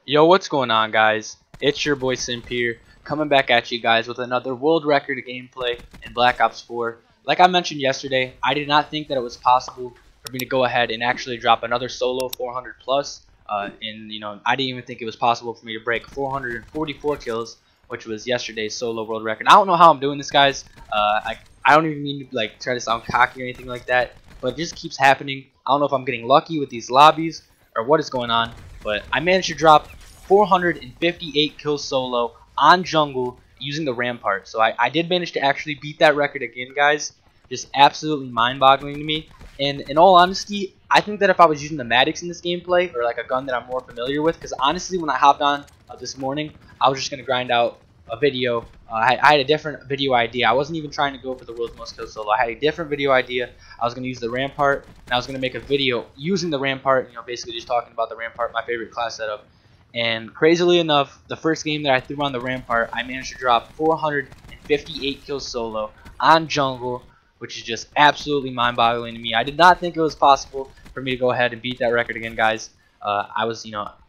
Yo, what's going on, guys? It's your boy Simp here, coming back at you guys with another world record gameplay in Black Ops 4. Like I mentioned yesterday, I did not think that it was possible for me to go ahead and actually drop another solo 400 plus. And I didn't even think it was possible for me to break 444 kills, which was yesterday's solo world record. I don't know how I'm doing this, guys. I don't even mean to try to sound cocky or anything like that, but it just keeps happening. I don't know if I'm getting lucky with these lobbies or what is going on. But I managed to drop 458 kills solo on jungle using the Rampart. So I did manage to actually beat that record again, guys. Just absolutely mind-boggling to me. And in all honesty, I think that if I was using the Maddox in this gameplay, or like a gun that I'm more familiar with, because honestly, when I hopped on this morning, I was just going to grind out a video. I had a different video idea. I wasn't even trying to go for the world's most kills solo. I had a different video idea. I was going to use the Rampart, and I was going to make a video using the Rampart, basically just talking about the Rampart, my favorite class setup. And crazily enough, the first game that I threw on the Rampart, I managed to drop 458 kills solo on jungle, which is just absolutely mind-boggling to me. I did not think it was possible for me to go ahead and beat that record again, guys. I was,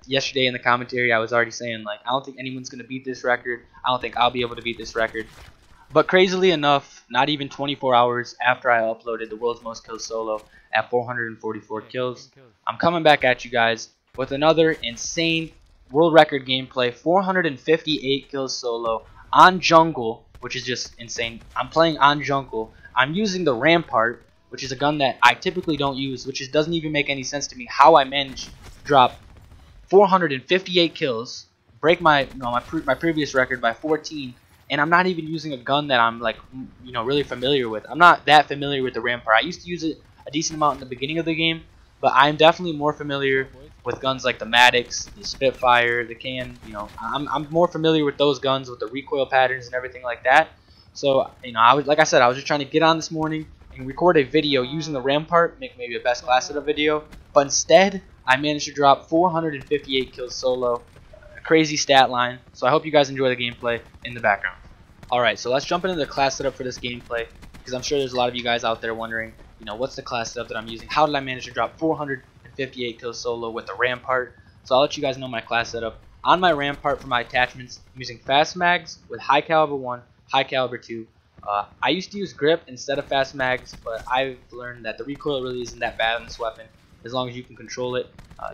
yesterday in the commentary, I was already saying, I don't think anyone's going to beat this record. I don't think I'll be able to beat this record. But crazily enough, not even 24 hours after I uploaded the world's most kills solo at 444 kills, I'm coming back at you guys with another insane world record gameplay, 458 kills solo on jungle, which is just insane. I'm playing on jungle. I'm using the Rampart, which is a gun that I typically don't use, which doesn't even make any sense to me how I managed to drop 458 kills, break my previous record by 14, and I'm not even using a gun that I'm really familiar with. I'm not that familiar with the Rampart. I used to use it a decent amount in the beginning of the game, but I'm definitely more familiar with guns like the Maddox, the Spitfire, the Can. I'm more familiar with those guns with the recoil patterns and everything like that. So I was, like I said, I was just trying to get on this morning and record a video using the Rampart, make maybe a best class setup video, but instead I managed to drop 458 kills solo. A crazy stat line. So I hope you guys enjoy the gameplay in the background. Alright, so let's jump into the class setup for this gameplay, because I'm sure there's a lot of you guys out there wondering, what's the class setup that I'm using? How did I manage to drop 458 kills solo with the Rampart? So I'll let you guys know my class setup. On my Rampart for my attachments, I'm using fast mags with high caliber 1, high caliber 2. I used to use grip instead of fast mags, but I've learned that the recoil really isn't that bad on this weapon as long as you can control it.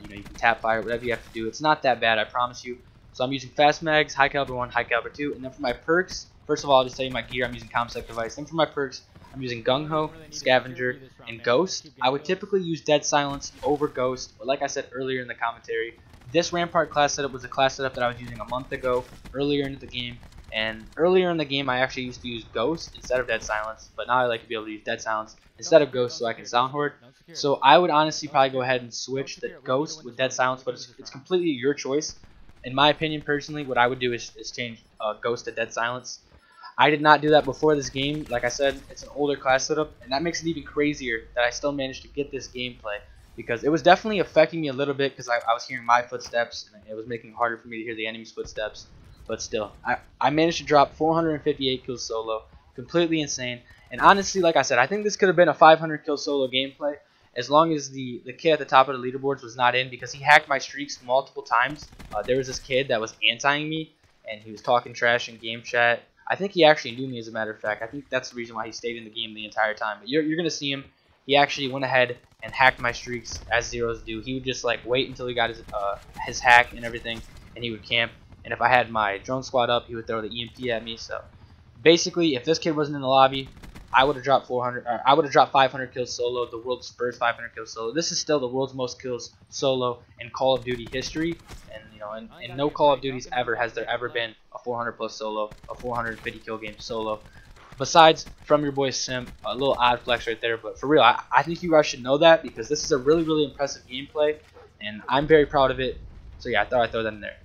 You can tap fire, whatever you have to do. It's not that bad, I promise you. So I'm using fast mags, high caliber 1, high caliber 2, and then for my perks, first of all, I'll just tell you my gear. I'm using ComSec device. Then for my perks, I'm using Gung Ho, Scavenger, and Ghost. I would typically use Dead Silence over Ghost, but like I said earlier in the commentary, this Rampart class setup was a class setup that I was using a month ago, earlier into the game. And earlier in the game, I actually used to use Ghost instead of Dead Silence, but now I like to be able to use Dead Silence instead of Ghost so I can sound horde. So I would honestly probably go ahead and switch the Ghost with Dead Silence, but it's completely your choice. In my opinion, personally, what I would do is change Ghost to Dead Silence. I did not do that before this game. Like I said, it's an older class setup, and that makes it even crazier that I still managed to get this gameplay, because it was definitely affecting me a little bit because I was hearing my footsteps, and it was making it harder for me to hear the enemy's footsteps. But still, I managed to drop 458 kills solo, completely insane. And honestly, like I said, I think this could have been a 500 kill solo gameplay as long as the kid at the top of the leaderboards was not in, because he hacked my streaks multiple times. There was this kid that was anti-ing me, and he was talking trash in game chat. I think he actually knew me, as a matter of fact. I think that's the reason why he stayed in the game the entire time. But you're going to see him. He actually went ahead and hacked my streaks as zeros do. He would just wait until he got his hack and everything, and he would camp. And if I had my drone squad up, he would throw the EMP at me. So basically, if this kid wasn't in the lobby, I would have dropped 500 kills solo, the world's first 500 kills solo. This is still the world's most kills solo in Call of Duty history, and in no Call of Duties ever has there ever been a 400 plus solo, a 450 kill game solo. Besides from your boy Simp, a little odd flex right there, but for real, I think you guys should know that, because this is a really impressive gameplay, and I'm very proud of it. So yeah, I thought I'd throw that in there.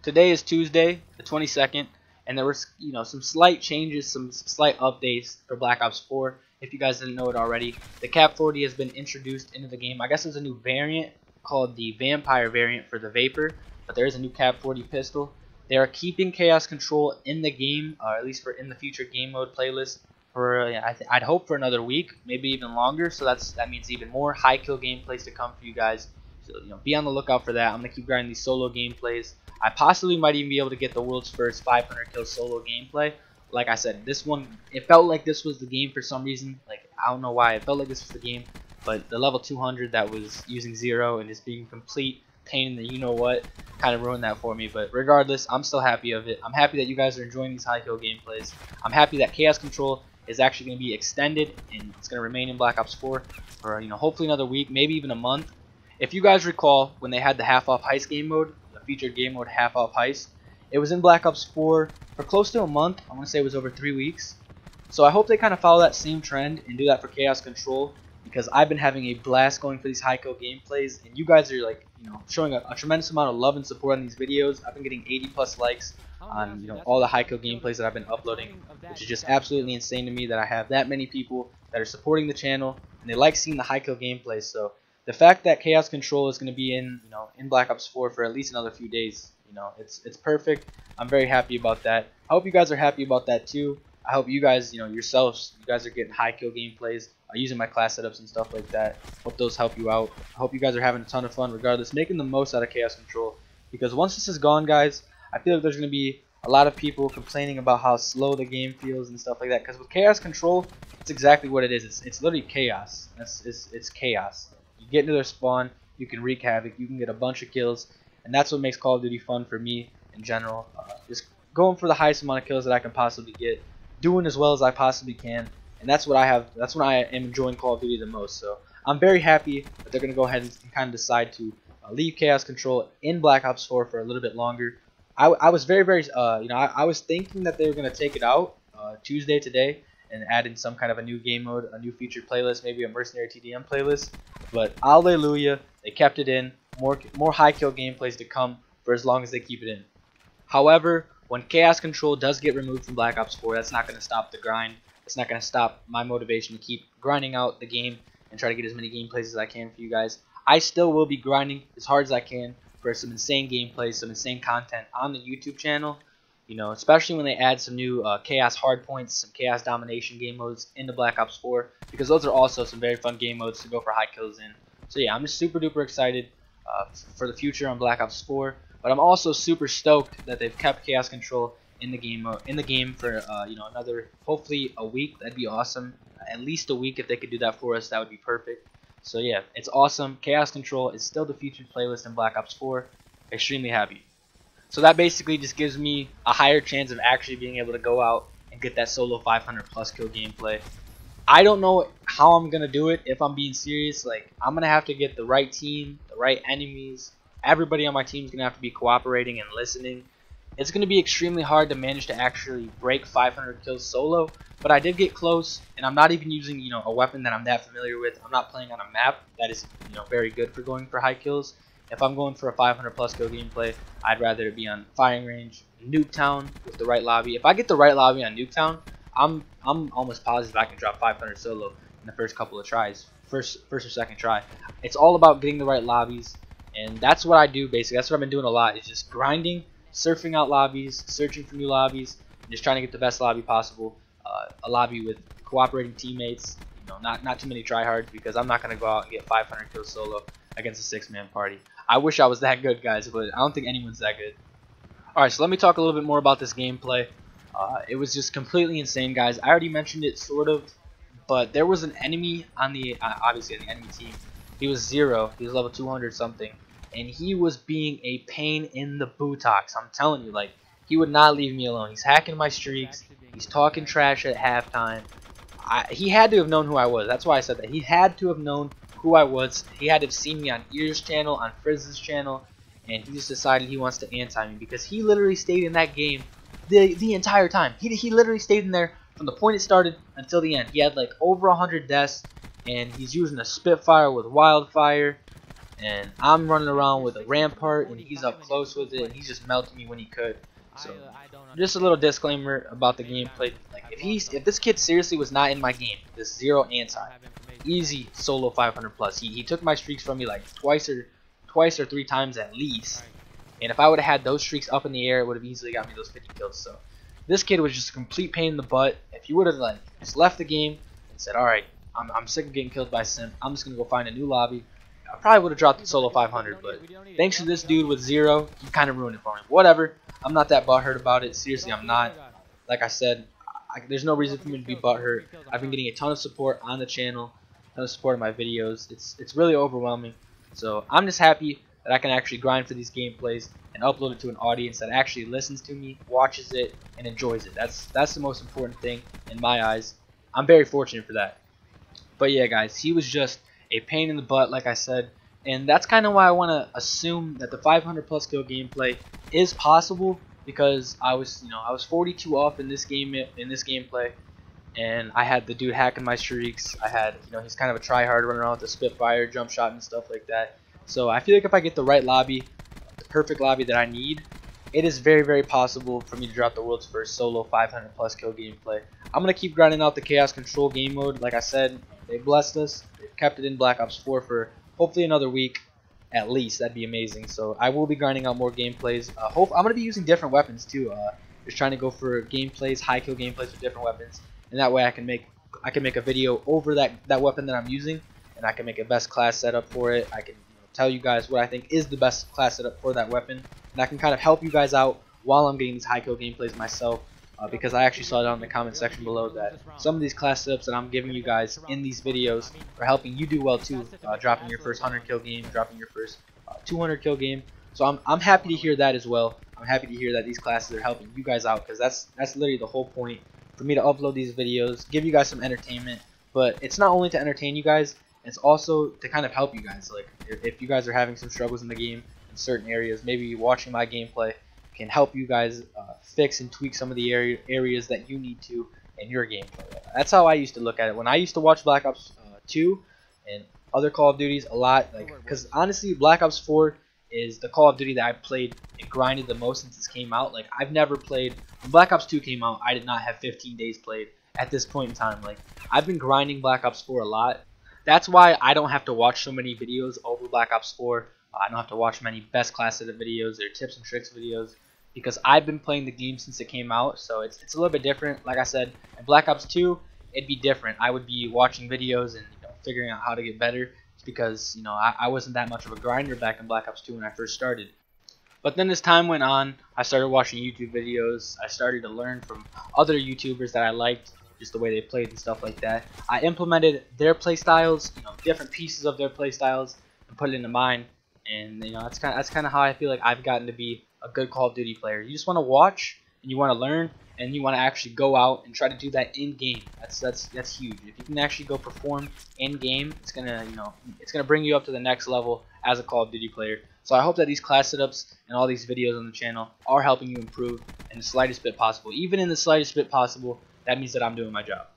Today is Tuesday, the 22nd, and there was some slight changes, some slight updates for Black Ops 4. If you guys didn't know it already, the Cap 40 has been introduced into the game. I guess there's a new variant called the Vampire variant for the Vapor, but there is a new Cap 40 pistol. They are keeping Chaos Control in the game, or at least in the future game mode playlist, for I'd hope for another week, maybe even longer. So that means even more high kill gameplays to come for you guys. So be on the lookout for that. I'm gonna keep grinding these solo gameplays. I possibly might even be able to get the world's first 500 kill solo gameplay. Like I said, this one, it felt like this was the game for some reason. Like, I don't know why, it felt like this was the game. But the level 200 that was using 0 and just being complete pain in the you-know-what kind of ruined that for me. But regardless, I'm still happy of it. I'm happy that you guys are enjoying these high kill gameplays. I'm happy that Chaos Control is actually going to be extended and it's going to remain in Black Ops 4 for hopefully another week, maybe even a month. If you guys recall, when they had the half-off heist game mode, the featured game mode half-off heist, it was in Black Ops 4 for close to a month. I want to say it was over 3 weeks. So I hope they kind of follow that same trend and do that for Chaos Control, because I've been having a blast going for these high kill gameplays, and you guys are like, showing a tremendous amount of love and support on these videos. I've been getting 80+ likes on all the high kill gameplays that I've been uploading, which is just absolutely insane to me that I have that many people that are supporting the channel and they like seeing the high kill gameplays. So the fact that Chaos Control is going to be in Black Ops 4 for at least another few days, it's perfect. I'm very happy about that. I hope you guys are happy about that too. I hope you guys, yourselves, you guys are getting high kill gameplays, using my class setups and stuff like that. Hope those help you out. I hope you guys are having a ton of fun regardless, making the most out of Chaos Control. Because once this is gone, guys, I feel like there's going to be a lot of people complaining about how slow the game feels and stuff like that. Because with Chaos Control, it's exactly what it is. It's literally chaos. It's chaos. You get into their spawn, you can wreak havoc, you can get a bunch of kills, and that's what makes Call of Duty fun for me in general. Just going for the highest amount of kills that I can possibly get, doing as well as I possibly can, and that's what I have. That's when I am enjoying Call of Duty the most. So I'm very happy that they're going to go ahead and kind of decide to leave Chaos Control in Black Ops 4 for a little bit longer. I was very I was thinking that they were going to take it out Tuesday today and add in some kind of a new game mode, a new featured playlist, maybe a mercenary TDM playlist. But hallelujah, they kept it in. More high kill gameplays to come for as long as they keep it in. However, when Chaos Control does get removed from Black Ops 4, that's not going to stop the grind. It's not going to stop my motivation to keep grinding out the game and try to get as many gameplays as I can for you guys. I still will be grinding as hard as I can for some insane gameplays, some insane content on the YouTube channel. Especially when they add some new Chaos Hardpoints, some Chaos Domination game modes into Black Ops 4, because those are also some very fun game modes to go for high kills in. So yeah, I'm just super duper excited for the future on Black Ops 4. But I'm also super stoked that they've kept Chaos Control in the game for another, hopefully a week. That'd be awesome. At least a week. If they could do that for us, that would be perfect. So yeah, it's awesome. Chaos Control is still the featured playlist in Black Ops 4. Extremely happy. So that basically just gives me a higher chance of actually being able to go out and get that solo 500+ kill gameplay. I don't know how I'm gonna do it, if I'm being serious. Like, I'm gonna have to get the right team, the right enemies. Everybody on my team is going to have to be cooperating and listening. It's going to be extremely hard to manage to actually break 500 kills solo, but I did get close, and I'm not even using a weapon that I'm that familiar with. I'm not playing on a map that is very good for going for high kills. If I'm going for a 500+ kill gameplay, I'd rather it be on firing range, Nuketown with the right lobby. If I get the right lobby on Nuketown, I'm almost positive I can drop 500 solo in the first couple of tries, first or second try. It's all about getting the right lobbies. And that's what I do basically. That's what I've been doing a lot, is just grinding, surfing out lobbies, searching for new lobbies, and just trying to get the best lobby possible. A lobby with cooperating teammates, not too many tryhards, because I'm not going to go out and get 500 kills solo against a 6-man party. I wish I was that good, guys, but I don't think anyone's that good. Alright, so let me talk a little bit more about this gameplay. It was just completely insane, guys. I already mentioned it, sort of, but there was an enemy on the, obviously on the enemy team. He was 0, he was level 200 something. And he was being a pain in the buttocks. I'm telling you, like, he would not leave me alone. He's hacking my streaks. He's talking trash at halftime. He had to have known who I was. That's why I said that. He had to have known who I was. He had to have seen me on Ear's channel, on Frizz's channel, and he just decided he wants to anti me, because he literally stayed in that game the entire time. He literally stayed in there from the point it started until the end. He had like over 100 deaths, and he's using a Spitfire with Wildfire. And I'm running around with a Rampart, and he's up close with it, and he's just melting me when he could. So, just a little disclaimer about the gameplay. Like, if this kid seriously was not in my game, this 0 anti, easy solo 500+. He took my streaks from me like twice or 3 times at least. And if I would have had those streaks up in the air, it would have easily got me those 50 kills. So, this kid was just a complete pain in the butt. If he would have like just left the game and said, "All right, I'm sick of getting killed by Simp. I'm just gonna go find a new lobby," I probably would have dropped the solo 500, but thanks to this dude with 0, he kind of ruined it for me. Whatever. I'm not that butthurt about it. Seriously, I'm not. Like I said, there's no reason for me to be butthurt. I've been getting a ton of support on the channel, a ton of support in my videos. It's really overwhelming. So I'm just happy that I can actually grind for these gameplays and upload it to an audience that actually listens to me, watches it, and enjoys it. That's the most important thing in my eyes. I'm very fortunate for that. But yeah, guys, he was just a pain in the butt, like I said, and that's kind of why I want to assume that the 500 plus kill gameplay is possible, because I was 42 off in this gameplay, and I had the dude hacking my streaks. I had, he's kind of a tryhard running around with the Spitfire, jump shot, and stuff like that. So I feel like if I get the right lobby, the perfect lobby that I need, it is very, very possible for me to drop the world's first solo 500 plus kill gameplay. I'm gonna keep grinding out the Chaos Control game mode. Like I said, they blessed us. They've kept it in Black Ops 4 for hopefully another week at least. That'd be amazing. So I will be grinding out more gameplays. I'm gonna be using different weapons too. Just trying to go for gameplays, high kill gameplays with different weapons, and that way I can make a video over that weapon that I'm using, and I can make a best class setup for it. I can tell you guys what I think is the best class setup for that weapon, and I can kind of help you guys out while I'm getting these high kill gameplays myself. Because I actually saw down in the comment section below that some of these class setups that I'm giving you guys in these videos are helping you do well too, dropping your first 100 kill game, dropping your first 200 kill game. So I'm happy to hear that as well. I'm happy to hear that these classes are helping you guys out, because that's literally the whole point for me to upload these videos, give you guys some entertainment. But it's not only to entertain you guys, it's also to kind of help you guys. Like if you guys are having some struggles in the game in certain areas, maybe watching my gameplay can help you guys fix and tweak some of the areas that you need to in your gameplay. That's how I used to look at it when I used to watch Black Ops 2 and other Call of Duties a lot. Because honestly, Black Ops 4 is the Call of Duty that I played and grinded the most since it came out. Like, I've never played when Black Ops 2 came out. I did not have 15 days played at this point in time. Like, I've been grinding Black Ops 4 a lot. That's why I don't have to watch so many videos over Black Ops 4. I don't have to watch many best class setup videos or tips and tricks videos, because I've been playing the game since it came out. So it's a little bit different. Like I said, in Black Ops 2, it'd be different. I would be watching videos and figuring out how to get better, because I wasn't that much of a grinder back in Black Ops 2 when I first started. But then as time went on, I started watching YouTube videos. I started to learn from other YouTubers that I liked, just the way they played and stuff like that. I implemented their play styles, different pieces of their play styles, and put it into mine. And that's kind of how I feel like I've gotten to be a good Call of Duty player. You just want to watch and you want to learn, and you want to actually go out and try to do that in game. That's huge. If you can actually go perform in game, it's gonna bring you up to the next level as a Call of Duty player. So I hope that these class setups and all these videos on the channel are helping you improve in the slightest bit possible. Even in the slightest bit possible, that means that I'm doing my job.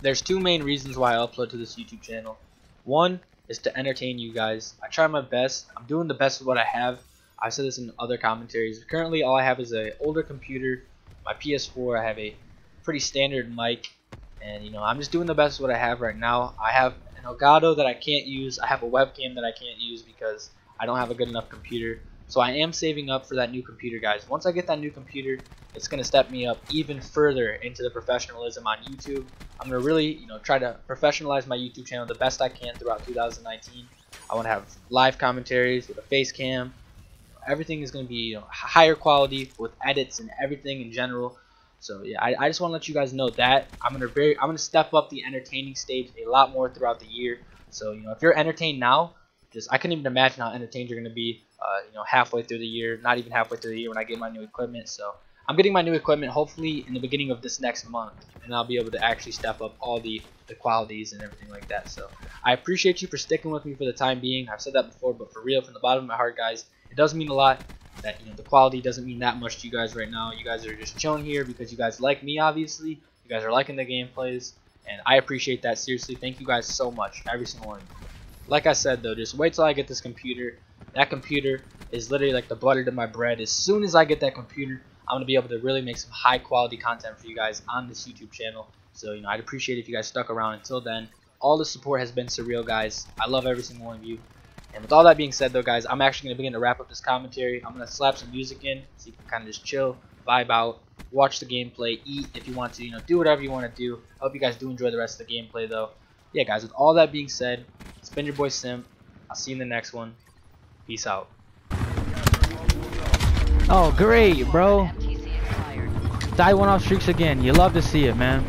There's two main reasons why I upload to this YouTube channel. One is to entertain you guys. I try my best. I'm doing the best with what I have. I've said this in other commentaries. Currently, all I have is an older computer, my PS4. I have a pretty standard mic, and I'm just doing the best with what I have right now. I have an Elgato that I can't use. I have a webcam that I can't use because I don't have a good enough computer. So I am saving up for that new computer, guys. Once I get that new computer, it's going to step me up even further into the professionalism on YouTube. I'm going to really, try to professionalize my YouTube channel the best I can throughout 2019. I want to have live commentaries with a face cam. Everything is going to be higher quality with edits and everything in general. So yeah, I just want to let you guys know that I'm gonna step up the entertaining stage a lot more throughout the year. So if you're entertained now, I couldn't even imagine how entertained you're gonna be halfway through the year, not even halfway through the year when I get my new equipment. So I'm getting my new equipment hopefully in the beginning of this next month, and I'll be able to actually step up all the qualities and everything like that. So I appreciate you for sticking with me for the time being. I've said that before, but for real, from the bottom of my heart, guys, it does mean a lot that the quality doesn't mean that much to you guys right now. You guys are just chilling here because you guys like me, obviously. You guys are liking the gameplays, and I appreciate that. Seriously, thank you guys so much, every single one of you. Like I said though, just wait till I get this computer. That computer is literally like the butter to my bread. As soon as I get that computer, I'm gonna be able to really make some high quality content for you guys on this YouTube channel. So I'd appreciate if you guys stuck around until then. All the support has been surreal, guys. I love every single one of you. And with all that being said though, guys, I'm actually gonna begin to wrap up this commentary. I'm gonna slap some music in so you can kind of just chill, vibe out, watch the gameplay, eat if you want to, do whatever you want to do. I hope you guys do enjoy the rest of the gameplay though. Yeah, guys, with all that being said, it's been your boy Simp. I'll see you in the next one. Peace out. Oh, great, bro. Die one off streaks again. You love to see it, man.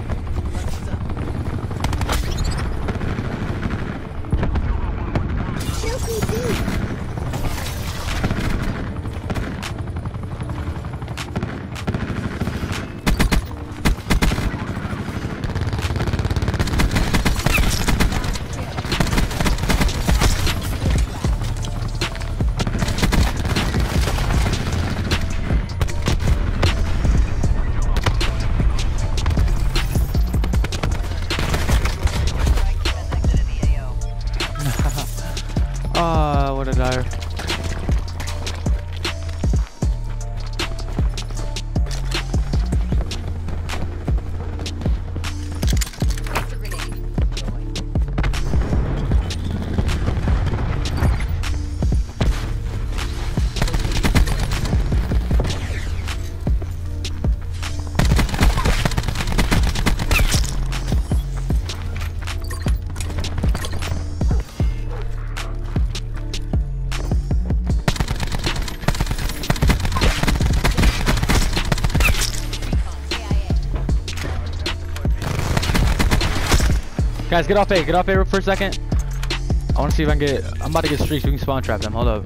What a dire. Guys, get off A for a second. I want to see if I can get, I'm about to get streaks, we can spawn trap them, hold up.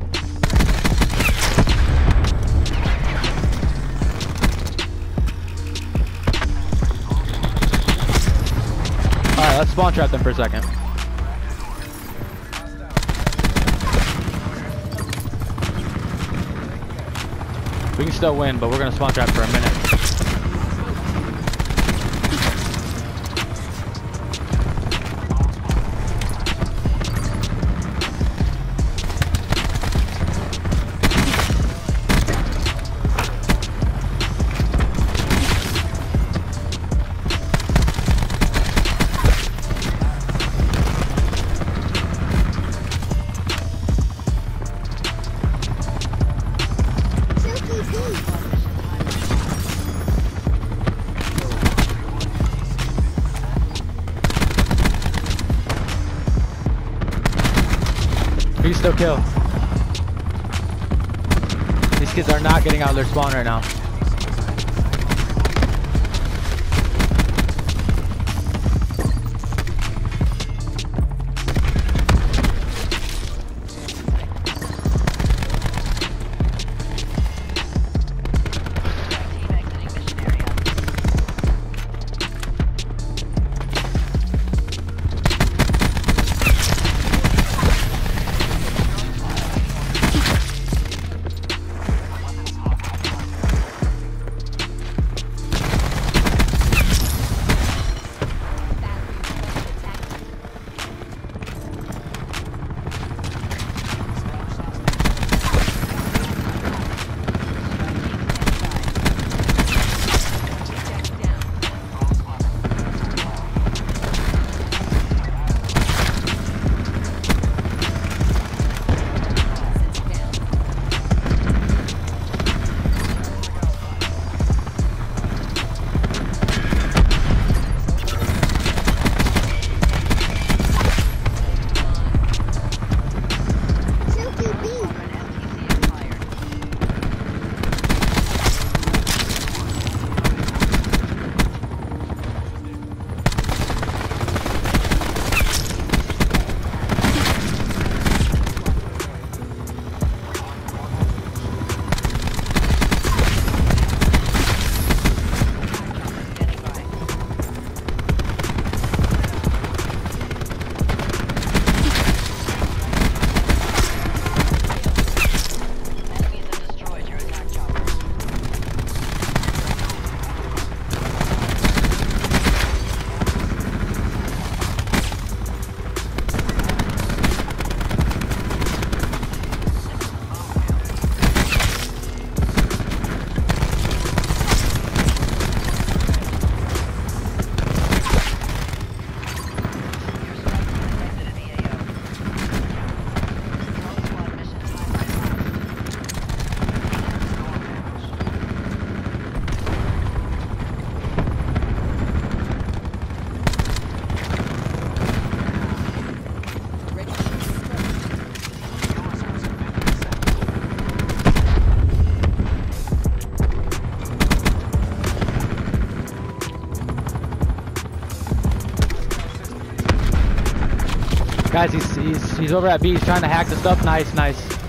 Alright, let's spawn trap them for a second. We can still win, but we're gonna spawn trap for a minute. We can still kill. These kids are not getting out of their spawn right now. Guys, he's over at B. He's trying to hack the stuff. Nice, nice.